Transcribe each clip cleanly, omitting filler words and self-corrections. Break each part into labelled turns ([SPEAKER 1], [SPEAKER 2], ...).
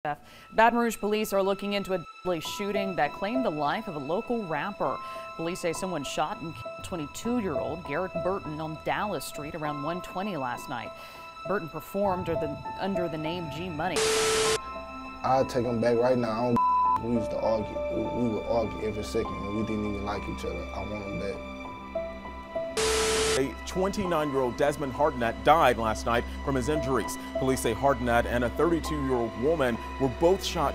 [SPEAKER 1] Baton Rouge police are looking into a deadly shooting that claimed the life of a local rapper. Police say someone shot and killed 22-year-old Garrett Burton on Dallas Street around 1:20 last night. Burton performed under the name G Money.
[SPEAKER 2] I'll take him back right now. We used to argue. We would argue every second, and we didn't even like each other. I want him back.
[SPEAKER 3] A 29-year-old Desmond Hartnett died last night from his injuries. Police say Hartnett and a 32-year-old woman were both shot.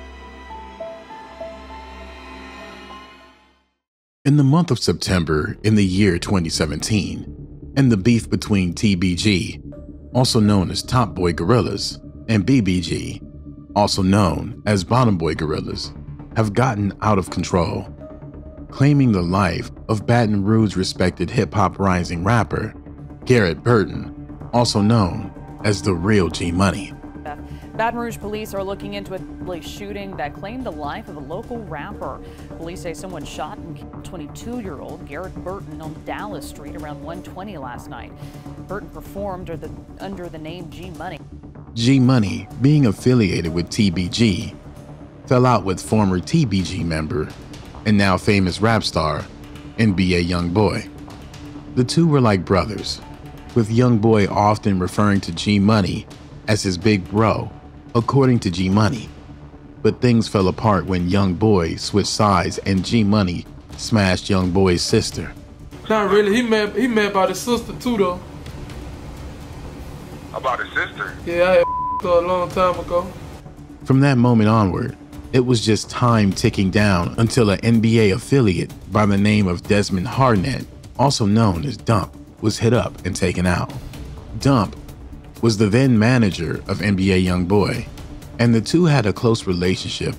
[SPEAKER 4] In the month of September in the year 2017, and the beef between TBG, also known as Top Boy Gorillas, and BBG, also known as Bottom Boy Gorillas, have gotten out of control, claiming the life of Baton Rouge respected hip-hop rising rapper Garrett Burton, also known as the real G Money.
[SPEAKER 1] Baton Rouge police are looking into a deadly shooting that claimed the life of a local rapper. Police say someone shot and killed 22-year-old Garrett Burton on Dallas Street around 1:20 last night. Burton performed under the name G Money.
[SPEAKER 4] G Money, being affiliated with TBG, fell out with former TBG member and now famous rap star NBA Youngboy. The two were like brothers, with Youngboy often referring to G Money as his big bro, according to G Money. But things fell apart when Youngboy switched sides and G Money smashed Youngboy's sister.
[SPEAKER 5] Not really. He mad about his sister too, though.
[SPEAKER 6] About his sister?
[SPEAKER 5] Yeah, I had her a long time ago.
[SPEAKER 4] From that moment onward, it was just time ticking down until an NBA affiliate by the name of Desmond Hartnett, also known as Dump, was hit up and taken out. Dump was the then manager of NBA Youngboy, and the two had a close relationship,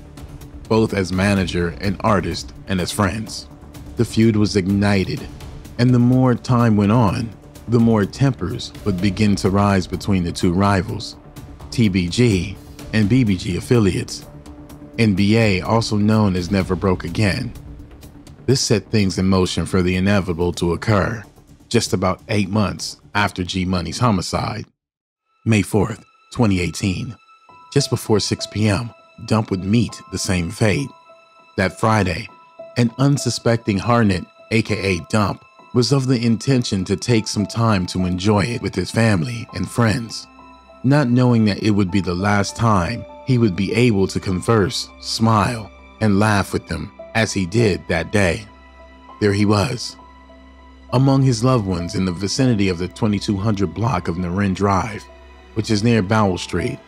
[SPEAKER 4] both as manager and artist and as friends. The feud was ignited, and the more time went on, the more tempers would begin to rise between the two rivals, TBG and BBG affiliates, NBA, also known as Never Broke Again. This set things in motion for the inevitable to occur just about 8 months after G Money's homicide. May 4th, 2018, just before 6 p.m., Dump would meet the same fate. That Friday, an unsuspecting Hartnett, aka Dump, was of the intention to take some time to enjoy it with his family and friends, not knowing that it would be the last time he would be able to converse, smile, and laugh with them as he did that day. There he was, among his loved ones in the vicinity of the 2200 block of Naren Drive, which is near Bowell Street.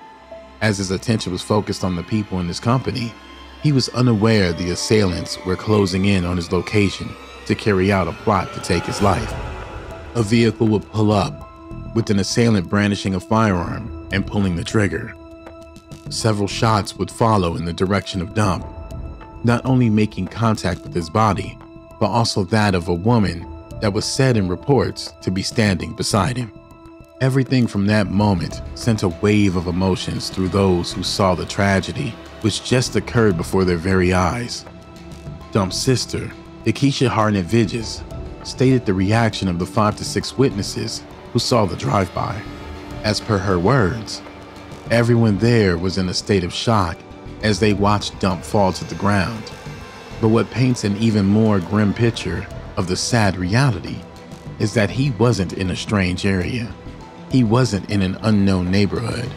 [SPEAKER 4] As his attention was focused on the people in his company, he was unaware the assailants were closing in on his location to carry out a plot to take his life. A vehicle would pull up, with an assailant brandishing a firearm and pulling the trigger. Several shots would follow in the direction of Dump, not only making contact with his body, but also that of a woman that was said in reports to be standing beside him. Everything from that moment sent a wave of emotions through those who saw the tragedy which just occurred before their very eyes. Dump's sister, Akeisha Hartnett Vidges, stated the reaction of the 5 to 6 witnesses who saw the drive-by. As per her words, everyone there was in a state of shock as they watched Dump fall to the ground. But what paints an even more grim picture of the sad reality is that he wasn't in a strange area. He wasn't in an unknown neighborhood.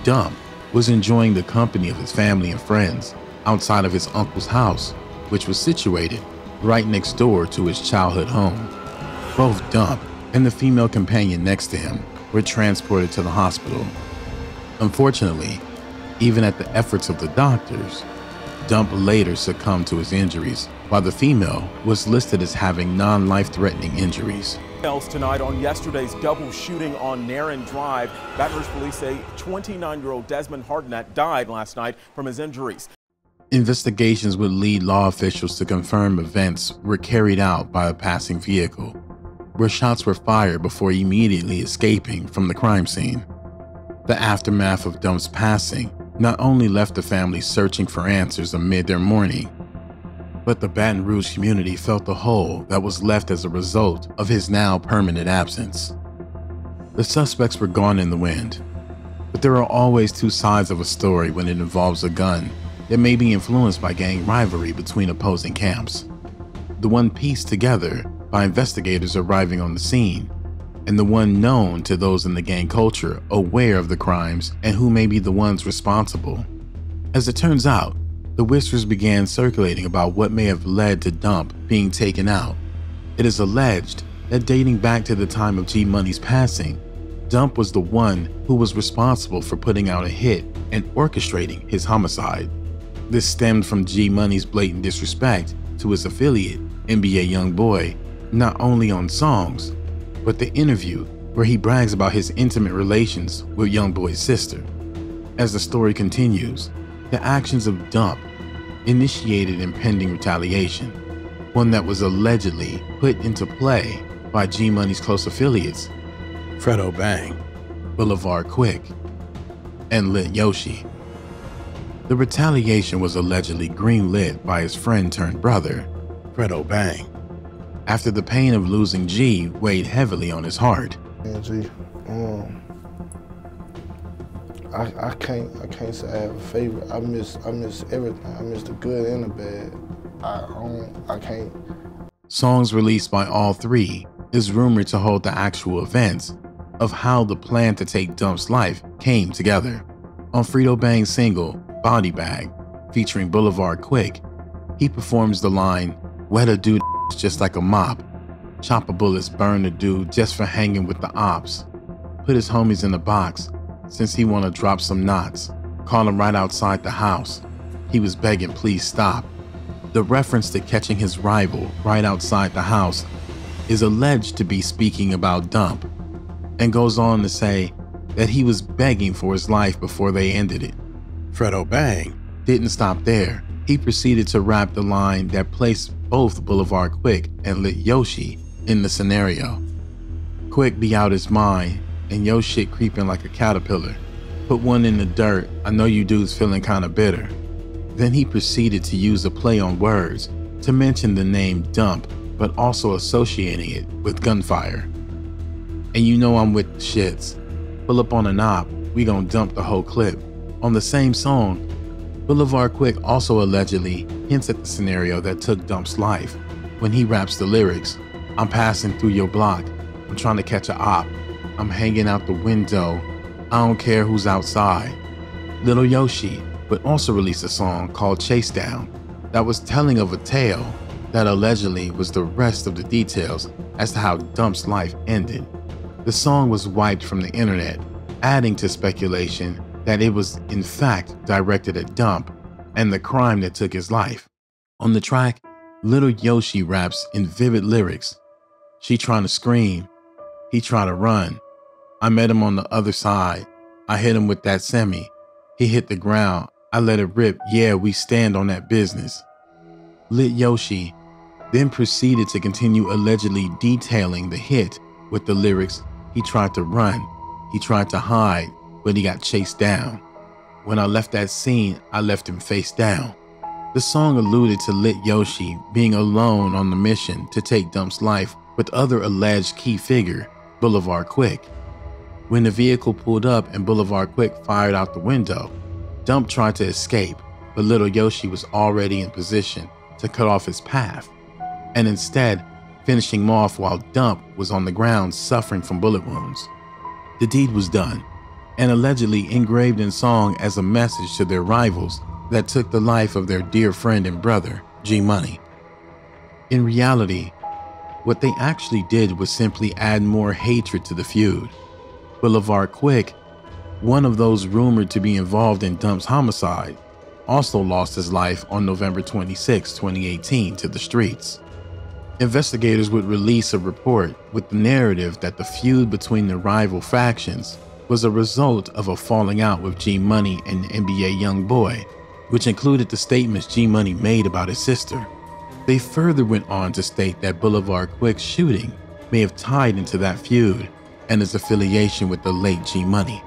[SPEAKER 4] Dump was enjoying the company of his family and friends outside of his uncle's house, which was situated right next door to his childhood home. Both Dump and the female companion next to him were transported to the hospital. Unfortunately, even at the efforts of the doctors, Dump later succumbed to his injuries, while the female was listed as having non-life-threatening injuries.
[SPEAKER 3] Else tonight on yesterday's double shooting on Naren Drive, Baton Rouge police say 29-year-old Desmond Hartnett died last night from his injuries.
[SPEAKER 4] Investigations would lead law officials to confirm events were carried out by a passing vehicle, where shots were fired before immediately escaping from the crime scene. The aftermath of Dump's passing not only left the family searching for answers amid their mourning, but the Baton Rouge community felt the hole that was left as a result of his now permanent absence. The suspects were gone in the wind, But there are always two sides of a story when it involves a gun that may be influenced by gang rivalry between opposing camps. The one pieced together by investigators arriving on the scene, and the one known to those in the gang culture aware of the crimes and who may be the ones responsible. As it turns out, the whispers began circulating about what may have led to Dump being taken out. It is alleged that dating back to the time of G Money's passing, Dump was the one who was responsible for putting out a hit and orchestrating his homicide. This stemmed from G Money's blatant disrespect to his affiliate, NBA Youngboy, not only on songs, but the interview where he brags about his intimate relations with Youngboy's sister. As the story continues, the actions of Dump initiated impending retaliation, one that was allegedly put into play by G Money's close affiliates, Fredo Bang, Boulevard Quick, and Lit Yoshi. The retaliation was allegedly greenlit by his friend turned brother, Fredo Bang, after the pain of losing G weighed heavily on his heart.
[SPEAKER 2] G, I can't say I have a favorite. I miss everything. I miss the good and the bad. I can't.
[SPEAKER 4] Songs released by all three is rumored to hold the actual events of how the plan to take Dump's life came together. On Fredo Bang's single, Body Bag, featuring Boulevard Quick, he performs the line, "Wet a dude just like a mop. Chopper bullets burn a dude just for hanging with the ops. Put his homies in the box since he wanna drop some knots. Call him right outside the house. He was begging, please stop." The reference to catching his rival right outside the house is alleged to be speaking about Dump, and goes on to say that he was begging for his life before they ended it. Fredo Bang didn't stop there. He proceeded to rap the line that placed both Boulevard Quick and Lit Yoshi in the scenario. Quick be out his mind, and yo shit creeping like a caterpillar. Put one in the dirt, I know you dudes feeling kinda bitter. Then he proceeded to use a play on words to mention the name Dump, but also associating it with gunfire. And you know I'm with the shits. Pull up on a knob, we gon' dump the whole clip. On the same song, Boulevard Quick also allegedly hints at the scenario that took Dump's life when he raps the lyrics, "I'm passing through your block, I'm trying to catch a op, I'm hanging out the window, I don't care who's outside." Little Yoshi would also release a song called Chase Down that was telling of a tale that allegedly was the rest of the details as to how Dump's life ended. The song was wiped from the internet, adding to speculation that it was in fact directed at Dump and the crime that took his life. On the track, Little Yoshi raps in vivid lyrics. She trying to scream, he trying to run. I met him on the other side. I hit him with that semi. He hit the ground. I let it rip. Yeah, we stand on that business. Lit Yoshi then proceeded to continue allegedly detailing the hit with the lyrics, he tried to run, he tried to hide, but he got chased down. When I left that scene, I left him face down. The song alluded to Lit Yoshi being alone on the mission to take Dump's life with other alleged key figure, Boulevard Quick. When the vehicle pulled up and Boulevard Quick fired out the window, Dump tried to escape, but Little Yoshi was already in position to cut off his path, and instead finishing him off while Dump was on the ground suffering from bullet wounds. The deed was done, and allegedly engraved in song as a message to their rivals that took the life of their dear friend and brother, G Money. In reality, what they actually did was simply add more hatred to the feud. Boulevard Quick, one of those rumored to be involved in Dump's homicide, also lost his life on November 26, 2018 to the streets. Investigators would release a report with the narrative that the feud between the rival factions was a result of a falling out with G Money and NBA Youngboy, which included the statements G Money made about his sister. They further went on to state that Boulevard Quick's shooting may have tied into that feud and his affiliation with the late G Money.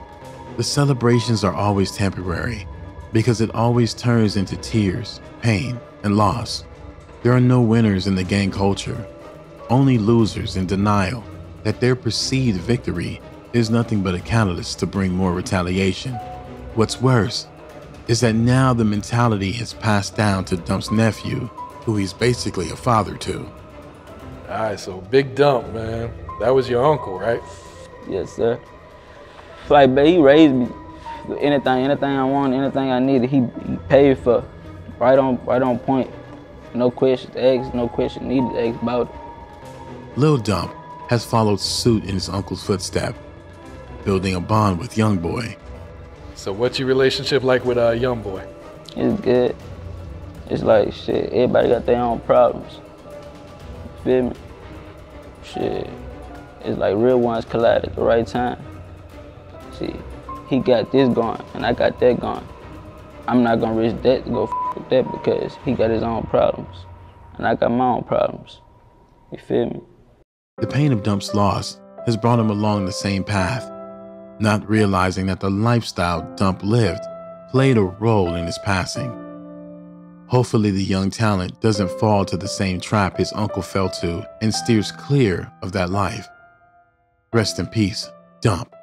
[SPEAKER 4] The celebrations are always temporary because it always turns into tears, pain, and loss. There are no winners in the gang culture, only losers in denial that their perceived victory is nothing but a catalyst to bring more retaliation. What's worse is that now the mentality has passed down to Dump's nephew, who he's basically a father to.
[SPEAKER 6] All right, so Big Dump, man. That was your uncle, right?
[SPEAKER 7] Yes, sir. Like, but he raised me. Anything I wanted, anything I needed, he paid for. Right on point. No questions asked, no question needed to ask about it.
[SPEAKER 4] Lil Dump has followed suit in his uncle's footsteps, building a bond with Young Boy.
[SPEAKER 6] So what's your relationship like with Young Boy?
[SPEAKER 7] It's good. It's like, shit, everybody got their own problems. You feel me? Shit. It's like real ones collide at the right time. See, he got this going and I got that going. I'm not gonna risk that to go with that because he got his own problems and I got my own problems. You feel me?
[SPEAKER 4] The pain of Dump's loss has brought him along the same path, not realizing that the lifestyle Dump lived played a role in his passing. Hopefully the young talent doesn't fall to the same trap his uncle fell to and steers clear of that life. Rest in peace, Dump.